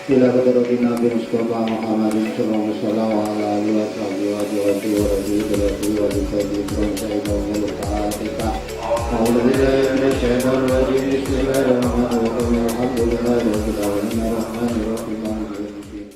ila hadratin Nabi Mustafa Muhammadin sallallahu alaihi wasallam wa ala alihi wa sahbihi wa radhiyallahu anhu wa ta'ala. أعوذ بالله من الشيطان الرجيم بسم الله الرحمن الرحيم الحمد لله رب العالمين الرحمن الرحيم مالك يوم الدين.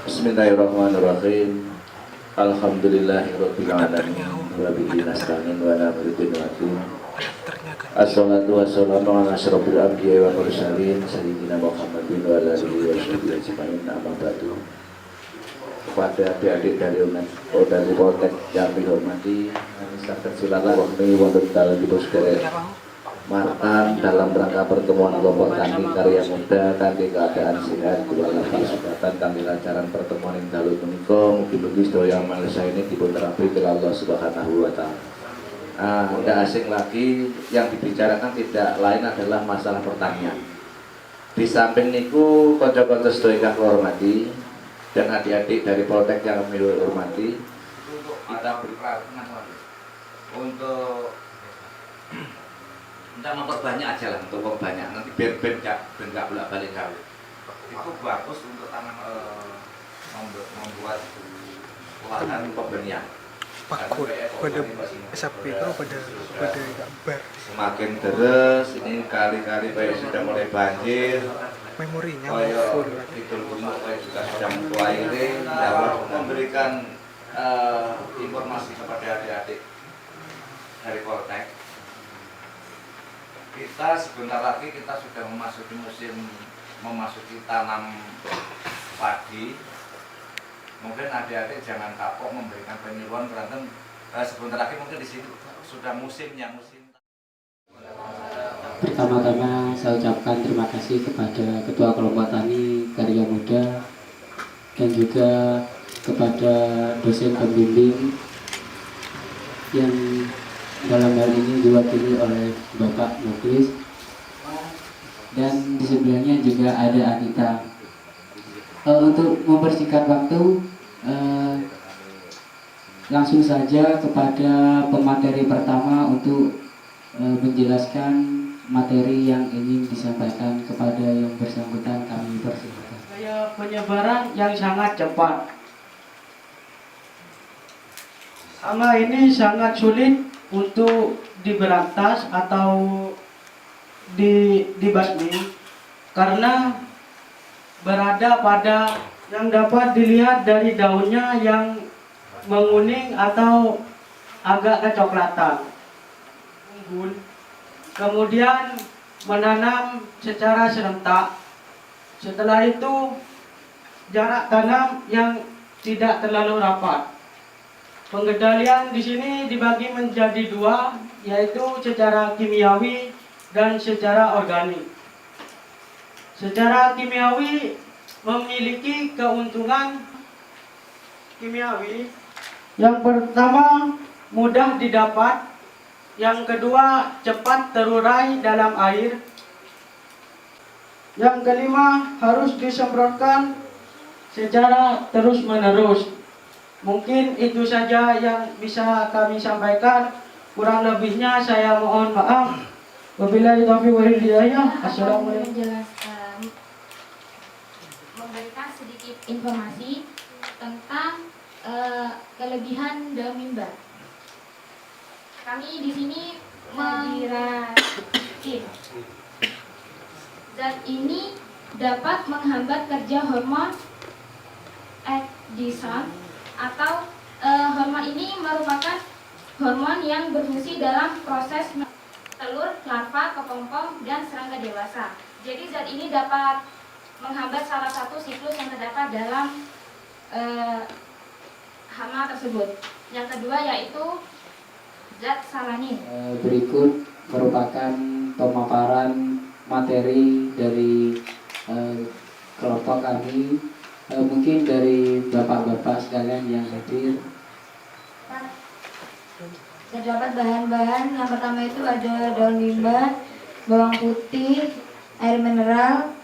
Bismillahirrahmanirrahim. Alhamdulillahirabbil alamin wa bihi nasta'in wa ala kulli syai'in. Assalatu wassalamu ala asyrofil anbiya'i wal mursalin sayyidina Muhammadin wa ala alihi wa sahbihi ajmain. Amma ba'du. Kepada adik-adik dari dari Poltek yang dihormati, sahabat silakan wahmi wonten dalem dipun sedherek Martan dalam rangka pertemuan kelompok tani karya muda kanthi keadaan sehat kula kesempatan kanthi lancaran pertemuan ing dalu menika mugi-mugi sedaya Malaysia ini dipun terapi ke Allah Subhanahu wa taala. Tidak asing lagi yang dibicarakan tidak lain adalah masalah pertanian. Di samping niku kanca-kanca sedaya kang hormati dan adik-adik dari Poltek yang kami hormati, kita berperan untuk kita memperbanyak aja lah, untuk memperbanyak nanti biar nggak bolak-balik gawe. Itu bagus untuk tanam membuat lahan pembenihan. Pakut pada sapi itu pada gambar. Semakin deres ini kali-kali kayak sudah mulai banjir. Memorinya full. Itu kayak juga sudah mulai ini dapat memberikan informasi kepada adik-adik dari Poltek. Kita sebentar lagi kita sudah memasuki tanam padi. Mungkin adik-adik jangan kapok memberikan penyuluhan berantem. Sebentar lagi mungkin di situ sudah musimnya musim. Pertama-tama saya ucapkan terima kasih kepada Ketua Kelompok Tani Karya Muda dan juga kepada dosen pembimbing yang dalam hal ini diwakili oleh Bapak Muklis, dan di sebelahnya juga ada Anita. Untuk mempersingkat waktu, langsung saja kepada pemateri pertama untuk menjelaskan materi yang ingin disampaikan kepada yang bersangkutan. Kami persilakan. Penyebaran yang sangat cepat. Hama ini sangat sulit untuk diberantas atau dibasmi karena berada pada yang dapat dilihat dari daunnya yang menguning atau agak kecoklatan. Kemudian menanam secara serentak. Setelah itu jarak tanam yang tidak terlalu rapat. Pengendalian di sini dibagi menjadi dua, yaitu secara kimiawi dan secara organik. Secara kimiawi memiliki keuntungan kimiawi. Yang pertama, mudah didapat. Yang kedua, cepat terurai dalam air. Yang kelima, harus disemprotkan secara terus-menerus. Mungkin itu saja yang bisa kami sampaikan. Kurang lebihnya saya mohon maaf. Wabillahi taufiq wal hidayah. Assalamualaikum. Menjelaskan, memberikan sedikit informasi tentang kelebihan daun mimbar. kami di sini mendiracin. Zat ini dapat menghambat kerja hormon epdison atau hormon ini merupakan hormon yang berfungsi dalam proses telur, larva, kepompong, dan serangga dewasa. Jadi zat ini dapat menghambat salah satu siklus yang terdapat dalam hama tersebut. Yang kedua yaitu zat salanin. Berikut merupakan pemaparan materi dari kelompok kami, mungkin dari bapak-bapak sekalian yang hadir. Terdapat bahan-bahan, yang pertama itu ada daun mimba, bawang putih, air mineral,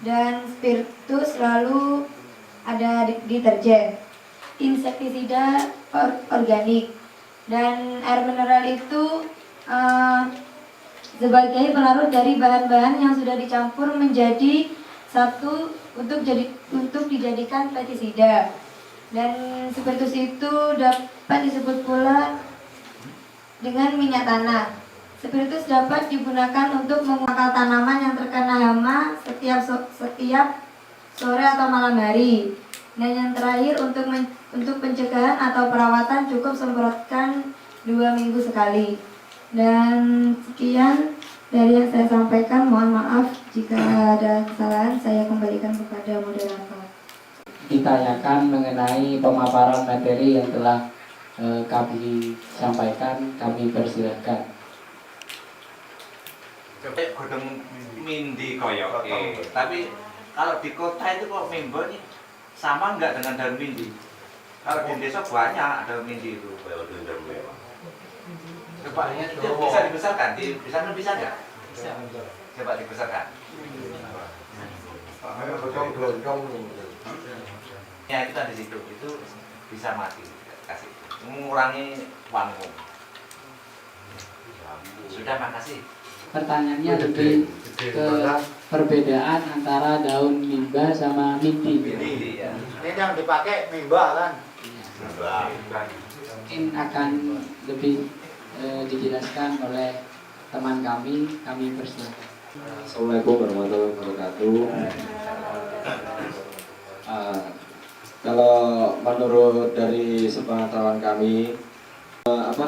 dan spiritus, lalu ada deterjen, insektisida organik, dan air mineral itu sebagai pelarut dari bahan-bahan yang sudah dicampur menjadi satu untuk dijadikan pestisida. Dan spiritus itu dapat disebut pula dengan minyak tanah. Spiritus dapat digunakan untuk mengakal tanaman yang terkena hama setiap sore atau malam hari. Dan yang terakhir untuk pencegahan atau perawatan cukup semprotkan 2 minggu sekali. Dan sekian dari yang saya sampaikan. Mohon maaf jika ada kesalahan, saya kembalikan kepada moderator. Ditanyakan mengenai pemaparan materi yang telah kami sampaikan, kami persilahkan. Godong mindi koyo, tapi kalau di kota itu kok mimba ini sama nggak dengan daun mindi? Kalau di desa banyak daun mindi itu. Coba itu bisa dibesarkan, bisa nggak? Bisa. Coba dibesarkan. Ya kita di situ itu bisa mati, kasih mengurangi wangun. Sudah, makasih. Pertanyaannya lebih ke perbedaan antara daun mimba sama mindi. Ya. Ini yang dipakai mimba kan? Mungkin akan lebih dijelaskan oleh teman kami persilakan. Assalamualaikum warahmatullahi wabarakatuh. Kalau menurut dari sepengetahuan kami,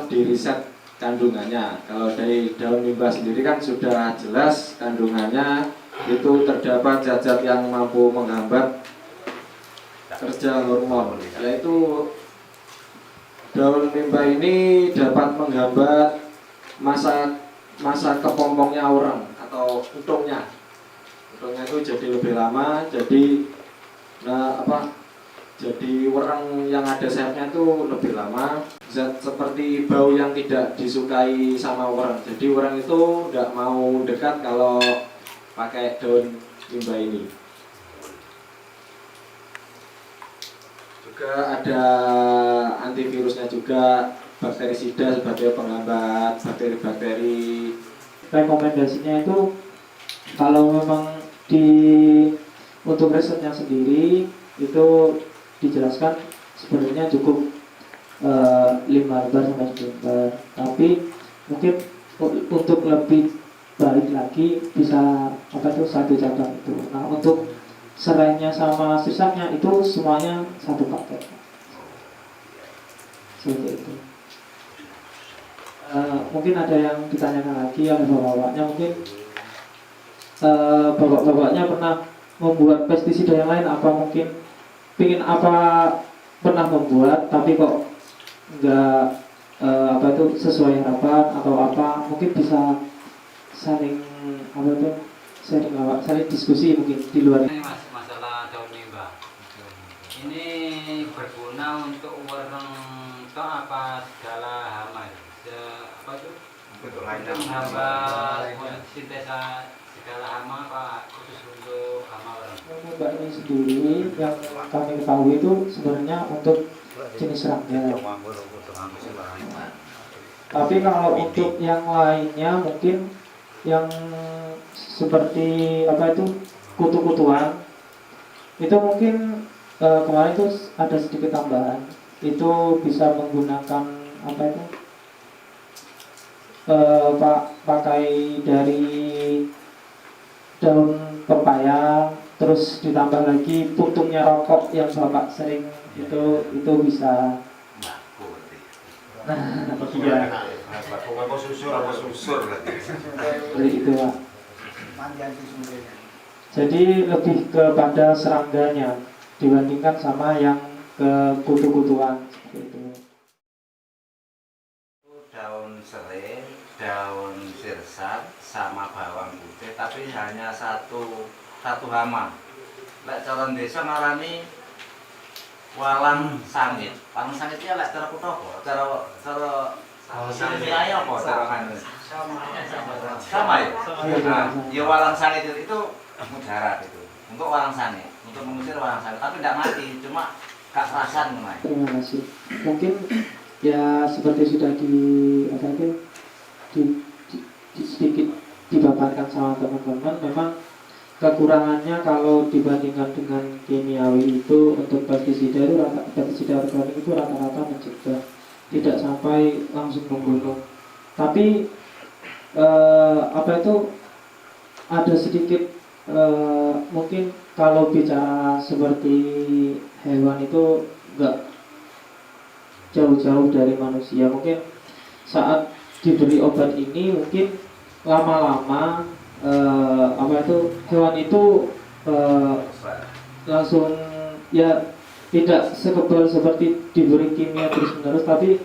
di riset kandungannya, kalau dari daun mimba sendiri kan sudah jelas kandungannya itu terdapat zat-zat yang mampu menghambat kerja hormon, yaitu daun mimba ini dapat menghambat masa kepompongnya orang atau utungnya itu jadi lebih lama, jadi wereng yang ada sayapnya itu lebih lama. Zat seperti bau yang tidak disukai sama wereng, jadi wereng itu tidak mau dekat kalau pakai daun mimba ini. Juga ada antivirusnya juga, bakterisida sebagai penghambat bakteri-bakteri. Rekomendasinya itu kalau memang untuk risetnya sendiri itu dijelaskan sebenarnya cukup 5 lembar sampai 10 lembar, tapi mungkin untuk lebih baik lagi bisa satu cabang itu. Nah, untuk serainya sama sisanya itu semuanya satu paket seperti itu. Mungkin ada yang ditanyakan lagi oleh bapak-bapaknya, mungkin bapak-bapaknya pernah membuat pestisida yang lain, apa mungkin pernah membuat tapi kok enggak sesuai harapan atau apa, mungkin bisa saling diskusi mungkin di luar ini. Masalah daun mimba ini berguna untuk wereng atau apa segala hama untuk menghambat sintesa segala hama, apa khusus untuk hama wereng? Mimba ini sendiri yang kami ketahui itu sebenarnya untuk jenis serangga. Tapi kalau untuk yang lainnya mungkin yang seperti kutu-kutuan itu mungkin kemarin itu ada sedikit tambahan, itu bisa menggunakan pakai dari daun pepaya, terus ditambah lagi putumnya rokok yang Bapak sering itu bisa. Nah, iya. Apa susur Seperti itu, Pak. Jadi lebih kepada serangganya dibandingkan sama yang ke kutu-kutuan seperti itu. Daun serai, daun sirsak, sama bawang putih, tapi hanya satu hama. Lek cara desa ngarani walang sangit. Walang sangitnya lek cara kutha apa? Cara ilmiahnya apa? Cara kan? Sama ya? Nah, ya walang sangit itu mudarat itu. Untuk walang sangit, untuk mengusir walang sangit, tapi tidak mati, cuma gak perasan mulai. Terima kasih. Mungkin ya seperti sudah sedikit dipaparkan sama teman-teman, memang kekurangannya kalau dibandingkan dengan kimiawi itu untuk pestisida organik itu rata-rata mencegah, tidak sampai langsung membunuh. Tapi ada sedikit mungkin kalau bicara seperti hewan itu enggak jauh-jauh dari manusia. Mungkin saat diberi obat ini mungkin lama-lama hewan itu langsung ya tidak sekebal seperti diberi kimia terus-menerus, tapi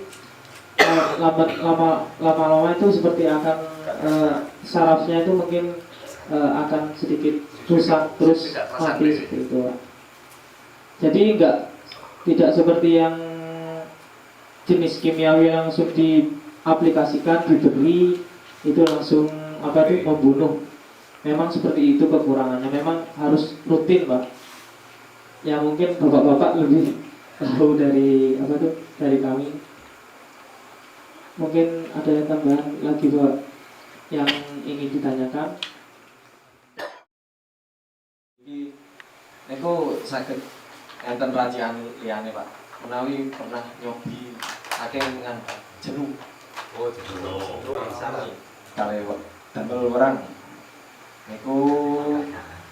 lama-lama itu seperti akan sarafnya itu mungkin akan sedikit rusak terus mati seperti itu. Jadi tidak seperti yang jenis kimiawi langsung diaplikasikan, diberi itu langsung membunuh. Memang seperti itu kekurangannya. Memang harus rutin, Pak. Ya mungkin bapak-bapak lebih tahu dari dari kami. Mungkin ada yang tambahan lagi, Pak, yang ingin ditanyakan. Niku saged enten racikan liyane, Pak. Menawi pernah nyobi saking dengan jenuh. Oh, jenuh. Kali damel orang. Niku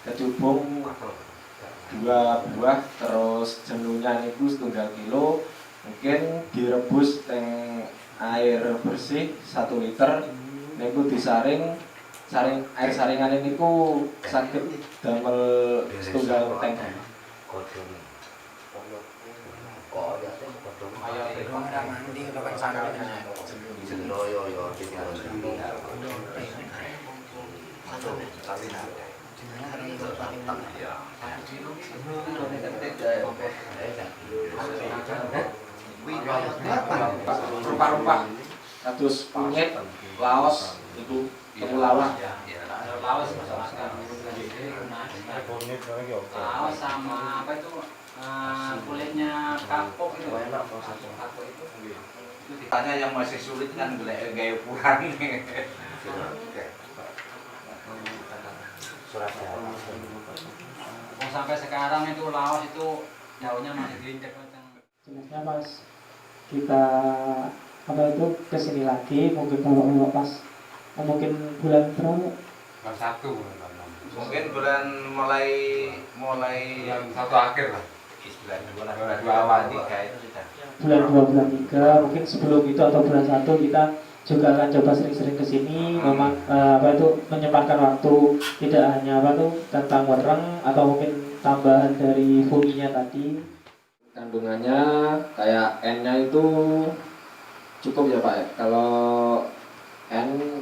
kecubung 2 buah, terus jenuhnya niku 1 kilo. Mungkin direbus teng air bersih 1 liter. Niku disaring air saringan niku saged damel 1 teng. Rupa-rupa kados kunyit, laos itu temulawak. Laos sama kulitnya kapok itu. Kapok itu. Tanya yang masih sulit kan gaya ukuran. Sampai sekarang itu laos itu daunnya masih diinjak. Jelasnya pas kita kesini lagi, mungkin kalau pas mungkin bulan berapa? Bulan 1. Mungkin bulan mulai bulan 1 akhir lah. Bulan 2 awal 3 itu sudah. Bulan 2, bulan 3, mungkin sebelum itu atau bulan 1 kita juga akan coba sering-sering kesini. Memang menyempatkan waktu, tidak hanya tentang wereng atau mungkin tambahan dari funginya tadi. Kandungannya kayak N-nya itu cukup ya, Pak. Kalau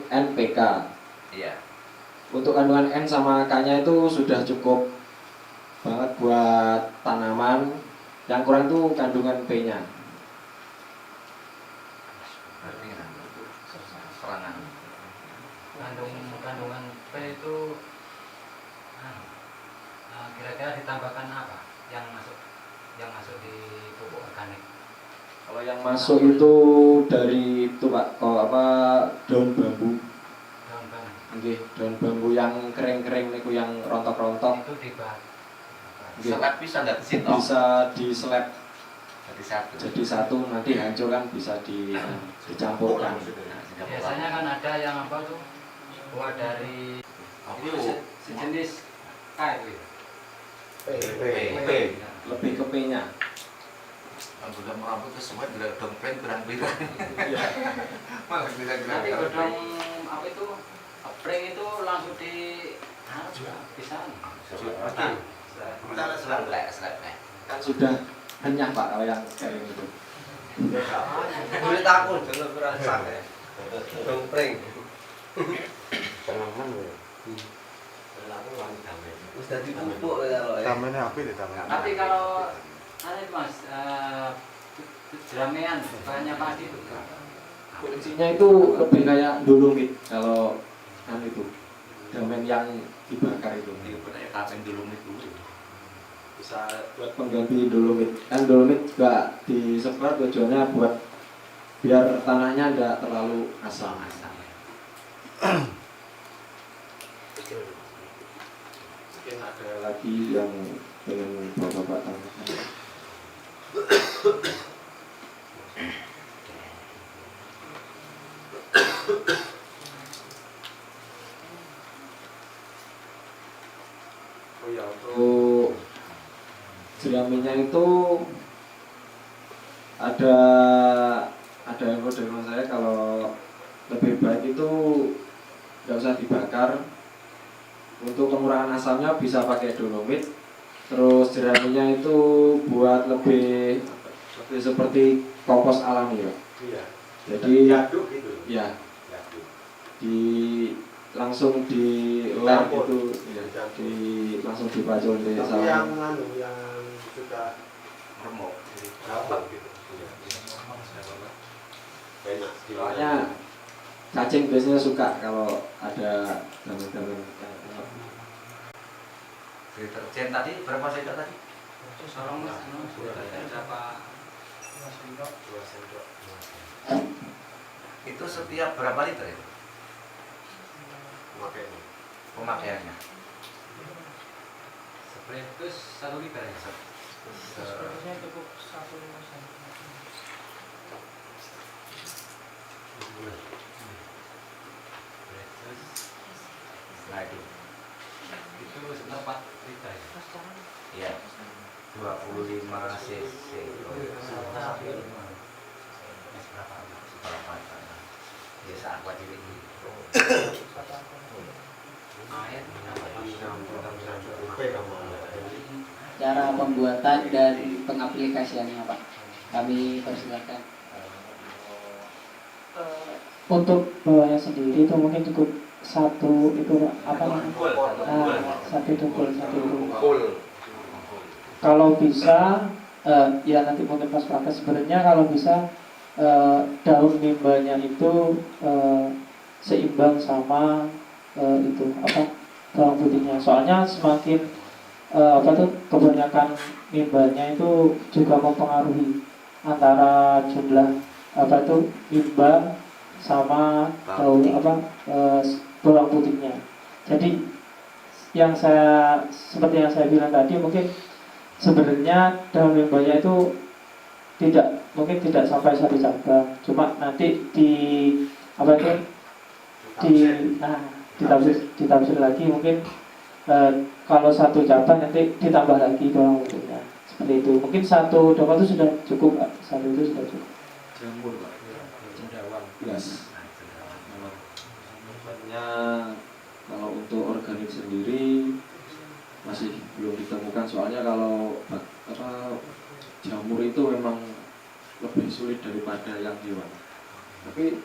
NPK. Iya. Untuk kandungan N sama K-nya itu sudah cukup banget buat tanaman. Yang kurang itu kandungan P-nya. Kandungan P itu kira-kira ditambahkan apa yang masuk di pupuk organik? Kalau yang masuk itu dari itu, Pak, daun bambu. Daun bambu. Nggih, daun bambu yang kering-kering niku yang rontok-rontok. Itu dibakar. Seleb bisa enggak di situ? Bisa diseleb. jadi satu, nanti hancur kan bisa dicampurkan. Biasanya kan ada yang apa tuh buat dari itu sejenis K itu ya? Lebih ke P-nya. Udah merambut ke semua udah dongpeng berang-berang. Malah Nanti godong apa itu pring itu langsung di bisa. Kita selek. Kan sudah kenyang Pak kalau yang kayak gitu. Boleh takut jangan berasa ya. Dongpeng. Tenangan ya. Wis dadi pupuk ya lho. Tamene apa deh taman? Tapi kalau ada Mas jeramean banyak padi itu. Kuncinya itu lebih kayak dolomit kalau kan itu damen yang dibakar itu. Kapen dolomit dulu. Bisa buat pengganti dolomit. Kan dolomit juga disebar tujuannya buat biar tanahnya tidak terlalu asam. Mungkin ada lagi yang pengen bapak-bapak tanyakan. Oh ya, untuk jeraminya itu ada info dari mas saya kalau lebih baik itu nggak usah dibakar. Untuk pengurangan asamnya bisa pakai dolomit. Terus jeraminya itu buat lebih seperti kompos alami ya. Iya. Jadi Jaduk gitu. ya langsung di lem itu ya, langsung dipacul di Tapi salah. yang suka Remuk. dapat gitu. Enak. Soalnya cacing biasanya suka kalau ada daun-daun. Deterjen tadi berapa sendok tadi? Tolong Mas, berapa? 2 sendok. Itu setiap berapa liter itu Makanya. pemakaiannya? Spray itu 1 liter ya? Sepertinya cukup 1 Nah itu Itu 4 liter ya? iya 25 cc. Biasa aqua diri. Air Cara pembuatan dan pengaplikasiannya Pak, kami persilakan. Untuk bawahnya sendiri itu mungkin cukup satu itu apa namanya? Satu tukul. Kalau bisa ya nanti mungkin pas praktek sebenarnya kalau bisa daun limbahnya itu seimbang sama itu apa bawang putihnya. Soalnya semakin kebanyakan limbahnya itu juga mempengaruhi antara jumlah limbah sama daun bawang putihnya. Jadi seperti yang saya bilang tadi, mungkin sebenarnya daun limbahnya itu mungkin tidak sampai 1 cabang, cuma nanti ditafsir lagi mungkin kalau 1 cabang nanti ditambah lagi bawang putihnya seperti itu. Mungkin 1 dongkol itu sudah cukup, 1 itu sudah cukup. Jamur Pak, cendawan belas. Namanya kalau untuk organik sendiri masih belum ditemukan, soalnya kalau jamur itu memang lebih sulit daripada yang hewan. Tapi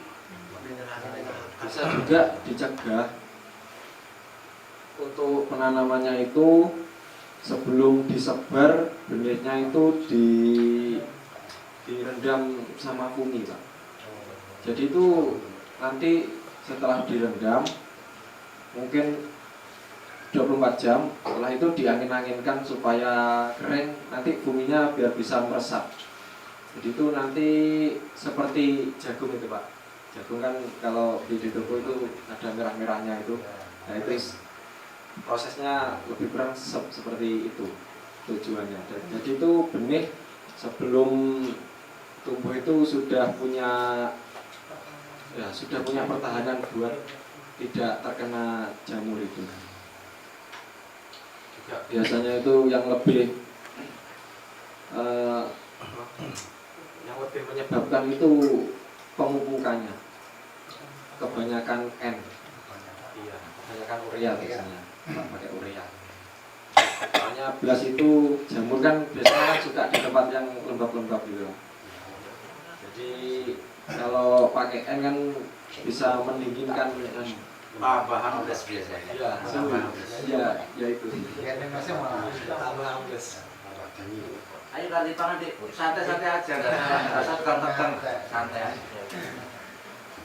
bisa juga dicegah. Untuk penanamannya itu sebelum disebar benihnya itu direndam sama fungi Pak. Jadi itu nanti setelah direndam mungkin 24 jam, setelah itu diangin-anginkan supaya kering, nanti funginya biar bisa meresap. Jadi itu nanti seperti jagung itu Pak. Jagung kan kalau di toko itu ada merah-merahnya itu. Nah itu prosesnya lebih kurang seperti itu tujuannya. Jadi itu benih sebelum tumbuh itu sudah punya pertahanan buat tidak terkena jamur itu. Biasanya itu yang lebih menyebabkan itu pemupukannya, kebanyakan kebanyakan urea biasanya, pakai urea. Soalnya belas itu jamur kan biasanya kan suka di tempat yang lembab-lembab gitu. Jadi kalau pakai N kan bisa mendinginkan bahan belas biasanya. Ya itu. Ayo kali tangan dik, santai-santai aja, nggak usah tegang-tegang, santai aja.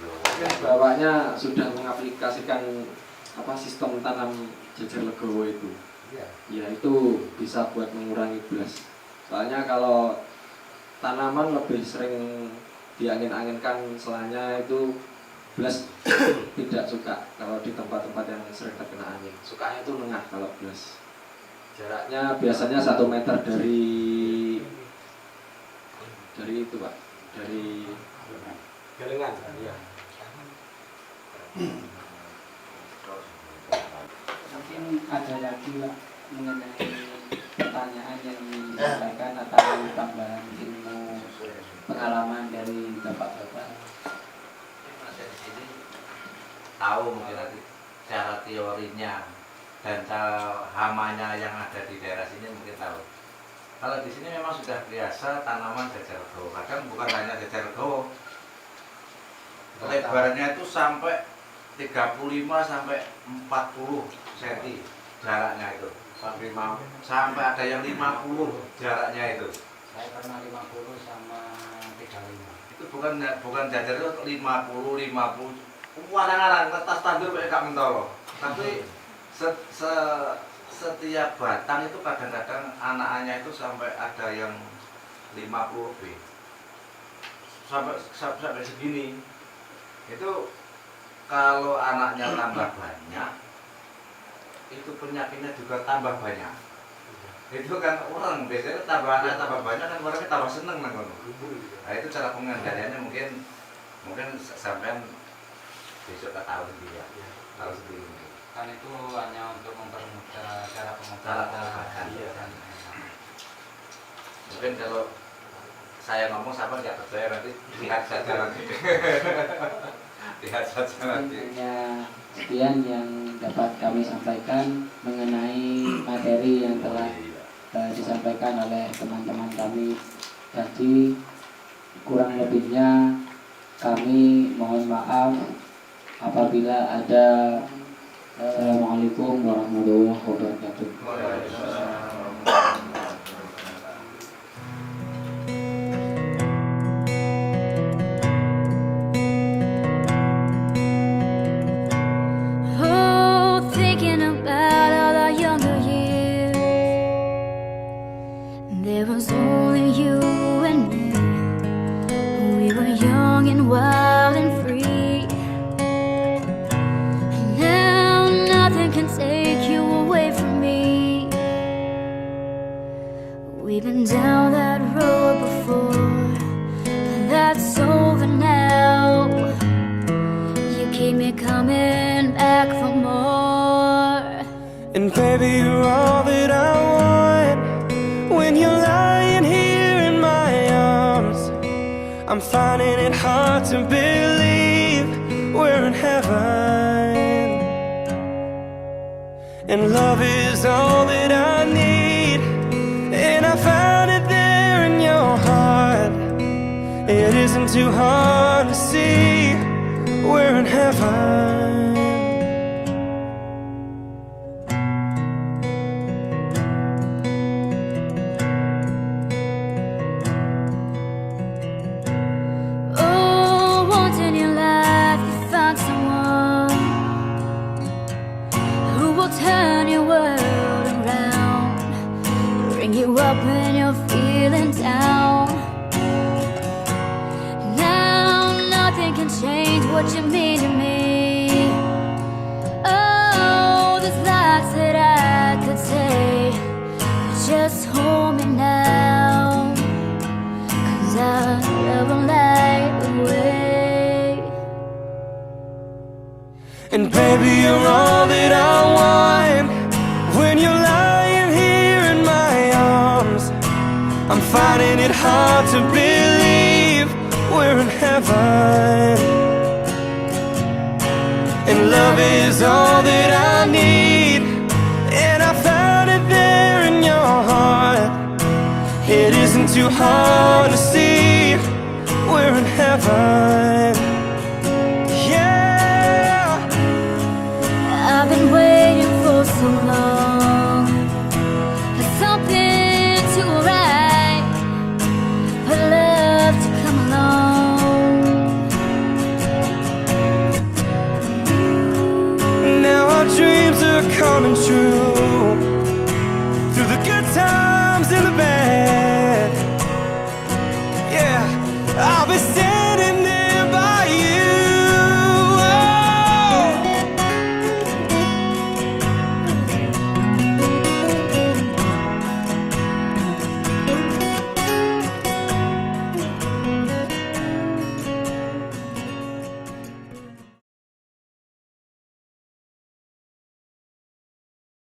Mungkin bapaknya sudah mengaplikasikan sistem tanam jejer legowo itu. Ya itu bisa buat mengurangi belas. Soalnya kalau tanaman lebih sering diangin-anginkan selanya itu belas tidak suka kalau di tempat-tempat yang sering terkena angin. Sukanya itu lengah kalau belas. Jaraknya biasanya 1 meter dari itu Pak, dari galengan. Ya. Mungkin ada lagi Pak mengenai pertanyaan yang disampaikan atau tambahan ilmu pengalaman dari bapak-bapak. Masih di sini tahu mungkin nanti cara teorinya dan cara hamanya yang ada di daerah sini mungkin tahu. Kalau di sini memang sudah biasa tanaman jejer legowo, bahkan bukan hanya jejer legowo, lebarnya itu sampai 35 sampai 40 cm jaraknya itu, sampai ada yang 50 jaraknya itu. Saya pernah 50 sama 35. Itu bukan jajar itu 50 warna-warna kertas tandur kayak gak mentolo. Tapi setiap batang itu kadang-kadang anak-anaknya itu sampai ada yang 50 lebih. Sampai segini. Itu kalau anaknya tambah banyak, itu penyakitnya juga tambah banyak. Itu kan orang biasanya tambah anak tambah banyak kan orangnya tambah seneng nang ngono. Nah itu cara pengendaliannya mungkin sampean besok tak tahu sendiri ya. Tahu sendiri. Kan itu hanya untuk mempermudah cara pengobatan. Mungkin kalau saya ngomong sama nggak percaya nanti lihat saja nanti. Lihat saja nanti. Hanya sekian yang dapat kami sampaikan mengenai materi yang telah disampaikan oleh teman-teman kami tadi. Kurang lebihnya kami mohon maaf apabila ada. Assalamualaikum warahmatullahi wabarakatuh. Thinking about all our younger years, there was only you and me. We were young and wild and free. Can take you away from me. We've been down that road before, that's over now. You keep me coming back for more. And baby, you're all that I want. When you're lying here in my arms, I'm finding it hard to believe we're in heaven. And love is all that I need, and I found it there in your heart. It isn't too hard to see we're in heaven. Oh, once in your life you found someone who will turn your world around, bring you up when you're feeling down. Now nothing can change what you mean to me. Oh, there's lots that I could say, but just hold me now. And baby, you're all that I want. When you're lying here in my arms, I'm finding it hard to believe we're in heaven. And love is all that I need, and I found it there in your heart. It isn't too hard to see we're in heaven.